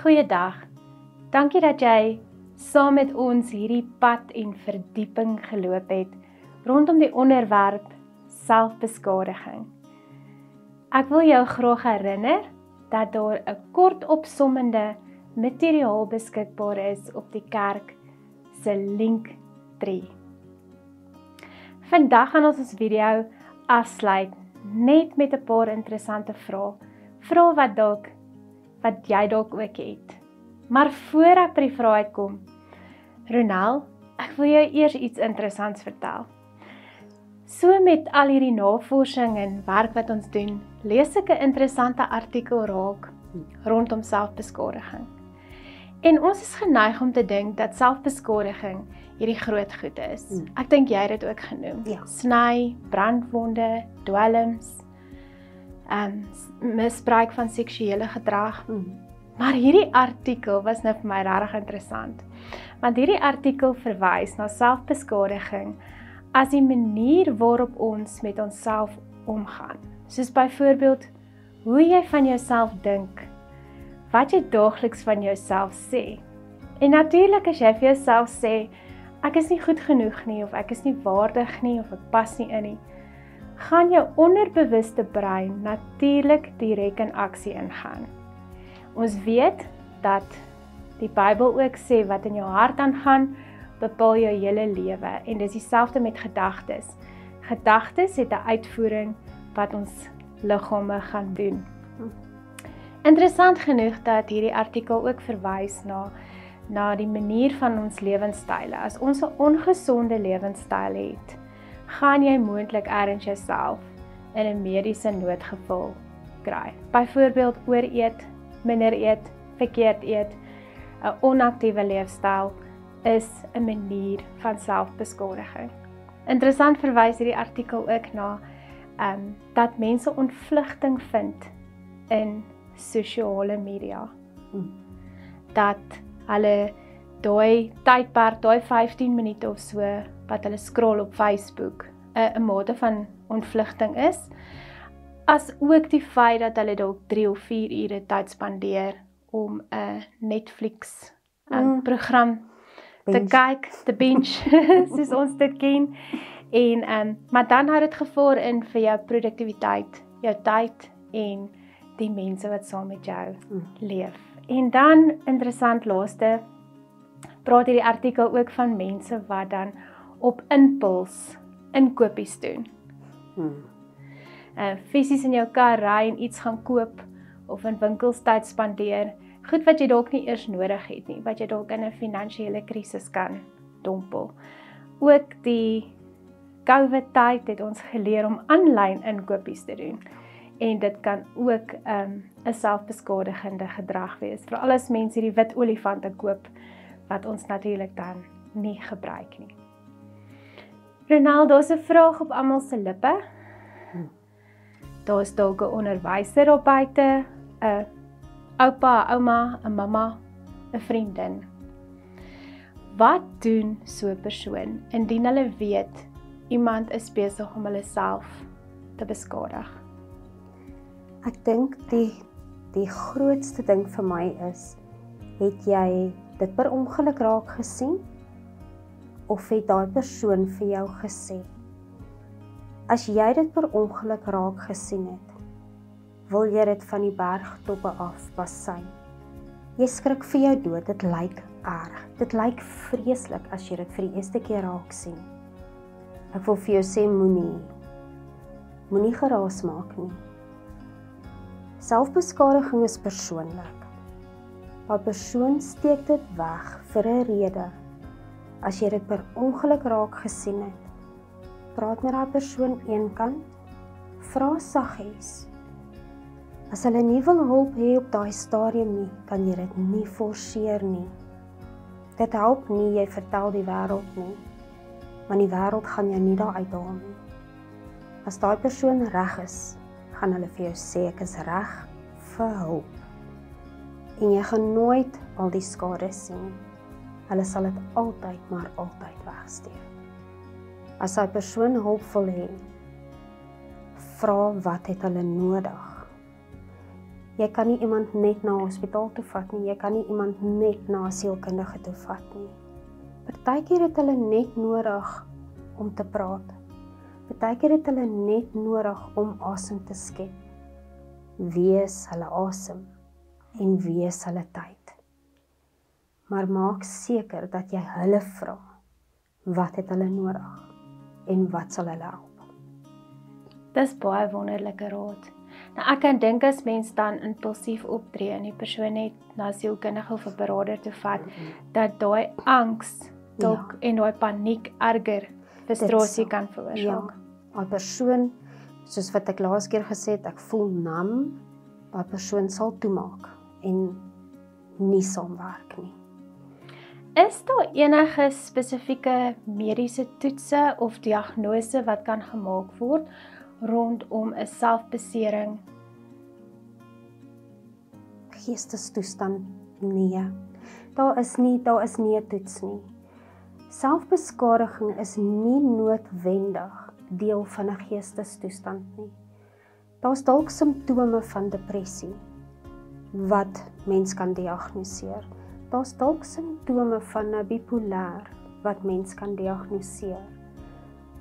Goeiedag. Dankie dat jy saam met ons hierdie pad en verdieping geloop het rondom die onderwerp selfbeskadiging. Ek wil jou graag herinner dat daar 'n kort opsommende materiaal beskikbaar is op die kerk se Linktree. Vandag gaan ons video afsluit net met 'n paar interessante vrae. Vrae wat jy dalk ook het. Maar voor ek by die vrae uitkom, Ronel, ek wil jou eers iets interessants vertel. So met al hierdie navorsing en werk wat ons doen, lees ek 'n interessante artikel raak rondom selfbeskadiging. En ons is geneig om te dink dat selfbeskadiging hierdie groot goed is. Ek dink jy het dit ook genoem. Ja. Sny, brandwonde, dwelms, misbruik van seksuele gedrag. Maar hierdie artikel was nou vir my regtig interessant. Want hierdie artikel verwys na selfbeskadiging as die manier waarop ons met onsself omgaan. Soos byvoorbeeld, hoe jy van jouself dink, wat jy daagliks van jouself sê. En natuurlik as jy vir jouself sê, ek is nie goed genoeg nie, of ek is nie waardig nie, of ek pas nie in nie, gaan jou onderbewuste brein natuurlik direk in aksie ingaan. Ons weet dat die Bybel ook sê wat in jou hart aangaan, bepaal jou hele lewe. En dis dieselfde met gedagtes. Gedagtes het 'n uitvoering wat ons liggame gaan doen. Interessant genoeg dat hierdie artikel ook verwys na die manier van ons lewenstyle. As ons 'n ongesonde lewenstyl het, gaan jy moontlik ergens jouself in 'n mediese noodgeval kry. Byvoorbeeld ooreet, minder eet, verkeerd eet. 'n Onaktiewe leefstyl is 'n manier van selfbeskadiging. Interessant verwys hierdie artikel ook na dat mense ontvlugting vind in sosiale media. Dat hulle daai tydperk, daai 15 minute of so wat hulle scroll op Facebook, 'n mate van ontvlugting is, as ook die feit dat hulle dalk 3 of 4 ure tyd spandeer om 'n Netflix program te kyk, te binge, soos ons dit ken. En maar dan hou dit gevaar in vir jou produktiwiteit, jou tyd en die mense wat saam met jou leef. En dan, interessant laaste, praat hierdie artikel ook van mense wat dan op impuls inkopies doen. Fisies in jou kar ry en iets gaan koop, of in winkels tyd spandeer, goed wat jy dalk nie eers nodig het nie, wat jy dalk in 'n finansiële krisis kan dompel. Ook die COVID tyd het ons geleer om aanlyn inkopies te doen. En dit kan ook 'n selfbeskadigende gedrag wees. Veral as mense die wit olifante koop, wat ons natuurlik dan nie gebruik nie. Ronel, daar's 'n vraag op almal se lippe. Daar's dalk 'n onderwyser op buite, 'n oupa, 'n ouma, 'n mamma, 'n vriendin. Wat doen so 'n persoon indien hulle weet iemand is besig om hulle self te beskadig? Ek dink die grootste ding vir my is, het jy dit per ongeluk raak gesien? Of het daai persoon vir jou gesê? As jy dit per ongeluk raak gesien het, wil jy dit van die bergtoppe af basyn. Jy skrik vir jou dood, dit lyk erg. Dit lyk vreeslik as jy dit vir die eerste keer raak sien. Ek wil vir jou sê, moenie geraas maak nie. Selfbeskadiging is persoonlik. Daai persoon steek dit weg vir 'n rede. As jy dit per ongeluk raak gesien het, praat met daai persoon eenkant, vra saggies. As hulle nie wil hulp hê op daai stadium nie, kan jy dit nie forceer nie. Dit help nie, jy vertel die wêreld nie, want die wêreld gaan jou nie daar uithaal nie. As daai persoon reg is, gaan hulle vir jou sê, ek is reg vir hulp. En jy gaan nooit al die skade sien. Hulle sal dit altyd, maar altyd wegsteek. As daai persoon hulp wil hê, vra wat het hulle nodig. Jy kan nie iemand net na 'n hospitaal toe vat nie, jy kan nie iemand net na 'n sielkundige toe vat nie. Partykeer het hulle net nodig om te praat. Partykeer het hulle net nodig om asem te skep. Wees hulle asem en wees hulle tyd. Maar maak seker dat jy hulle vra, wat het hulle nodig en wat sal hulle help. Dis baie wonderlike raad. Nou ek kan dink as mens dan impulsief optree en die persoon net na sielkundige of 'n beraader toe vat, dat daai angs dalk en daai paniek erger frustrasie kan veroorsaak. Ja, daai persoon, soos wat ek laas keer gesê het, ek voel nam, daai persoon sal toemaak en nie saamwerk nie. Is daar enige spesifieke mediese toetse of diagnose wat kan gemaak word rondom 'n selfbesering? Geestestoestand, nee. Daar is nie 'n toets nie. Selfbeskadiging is nie noodwendig deel van 'n geestestoestand nie. Daar's dalk simptome van depressie wat mens kan diagnoseer. Daar's dalk simptome van 'n bipolêr wat mens kan diagnoseer.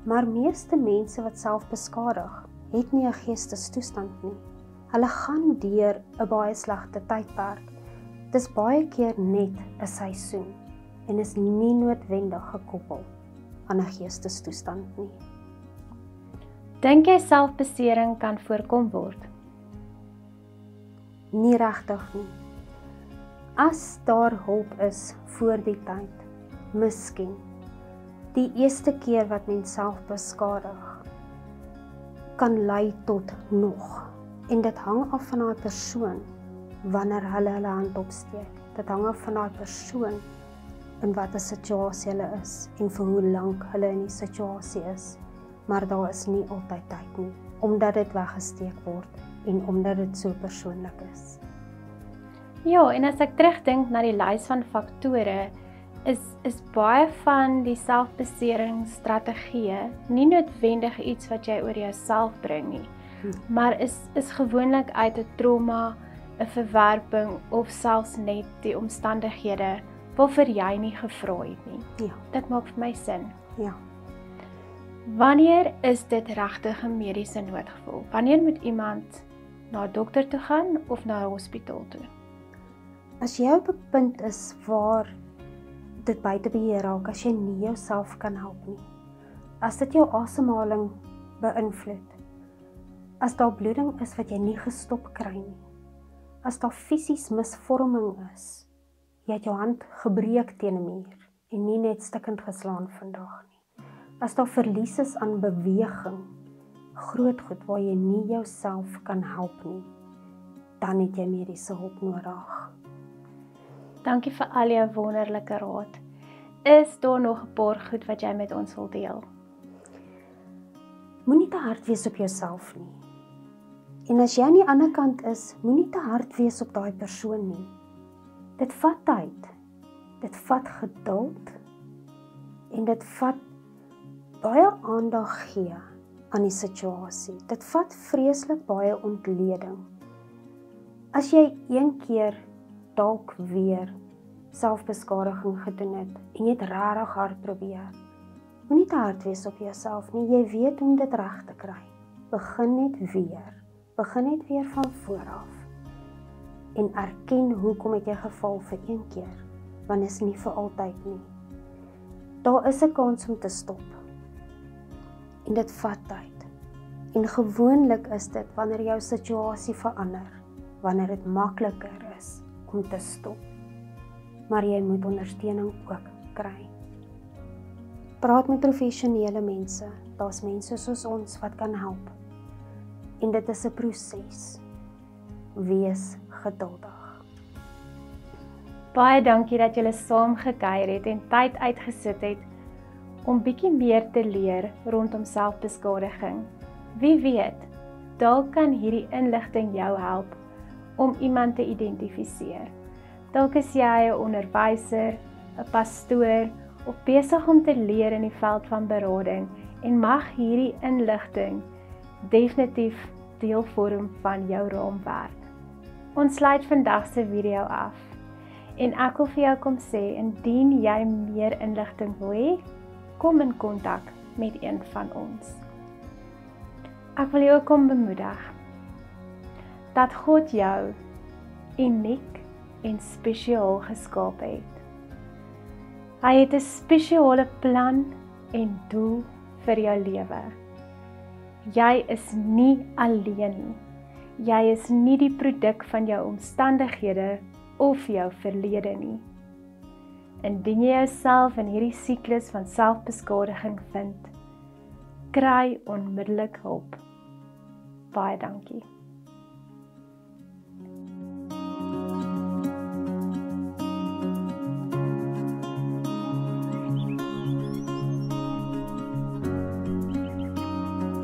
Maar meeste mense wat self beskadig, het nie 'n geestestoestand nie. Hulle gaan deur 'n baie slegte tydperk. Dis baie keer net 'n seisoen en is nie noodwendig gekoppel aan 'n geestestoestand nie. Dink jy selfbesering kan voorkom word? Nie regtig nie. As daar hulp is voor die tyd, miskien. Die eerste keer wat mens self beskadig, kan lei tot nog. En dit hang af van daai persoon, wanneer hulle hand opsteek. Dit hang af van daai persoon, in watter situasie hulle is, en vir hoe lank hulle in die situasie is. Maar daar is nie altyd tyd nie, omdat dit weggesteek word, en omdat dit so persoonlik is. Ja, en as ek terugdink na die lys van faktore, is baie van die selfbeseringsstrategieë nie noodwendig iets wat jy oor jouself bring nie, maar is gewoonlik uit 'n trauma, 'n verwerping of selfs net die omstandighede waarvoor jy nie gevra het nie. Ja. Dit maak vir my sin. Ja. Wanneer is dit regtig 'n mediese noodgeval? Wanneer moet iemand na 'n dokter toe gaan of na 'n hospitaal toe? As jy op 'n punt is waar dit buite beheer raak, as jy nie jouself kan help nie, as dit jou asemhaling beïnvloed, as daar bloeding is wat jy nie gestop kry nie, as daar fisies misvorming is, jy het jou hand gebreek teen 'n muur en nie net stikkend geslaan vandag nie, as daar verlies is aan beweging, groot goed waar jy nie jouself kan help nie, dan het jy mediese hulp nodig. Dankie vir al jou wonderlike raad. Is daar nog 'n paar goed wat jy met ons wil deel? Moenie te hard wees op jouself nie. En as jy aan die ander kant is, moenie te hard wees op daai persoon nie. Dit vat tyd. Dit vat geduld. En dit vat baie aandag gee aan die situasie. Dit vat vreeslik baie ontleding. As jy een keer dalk weer selfbeskadiging gedoen het en jy het regtig hard probeer, moenie te hard wees op jouself nie. Jy weet hoe om dit reg te kry. Begin net weer. Begin net weer van voor af. En erken hoekom het jy geval vir een keer, want is nie vir altyd nie. Daar is 'n kans om te stop. En dit vat tyd. En gewoonlik is dit wanneer jou situasie verander, wanneer dit makliker is om te stop. Maar jy moet ondersteuning ook kry. Praat met professionele mense. Daar's mense soos ons wat kan help. En dit is 'n proses. Wees geduldig. Baie dankie dat julle saam gekuier het en tyd uitgesit het om bietjie meer te leer rondom selfbeskadiging. Wie weet, dalk kan hierdie inligting jou help om iemand te identifiseer. Dalk is jy 'n onderwyser, 'n pastoor of besig om te leer in die veld van berading en mag hierdie inligting definitief deel vorm van jou raamwerk. Ons sluit vandag se video af. En ek wil vir jou kom sê, indien jy meer inligting wil hê, kom in kontak met een van ons. Ek wil jou ook kom bemoedig dat God jou uniek en spesiaal geskaap het. Hy het 'n spesiale plan en doel vir jou lewe. Jy is nie alleen nie. Jy is nie die produk van jou omstandighede of jou verlede nie. Indien jy jouself in hierdie siklus van selfbeskadiging vind, kry onmiddellik hulp. Baie dankie.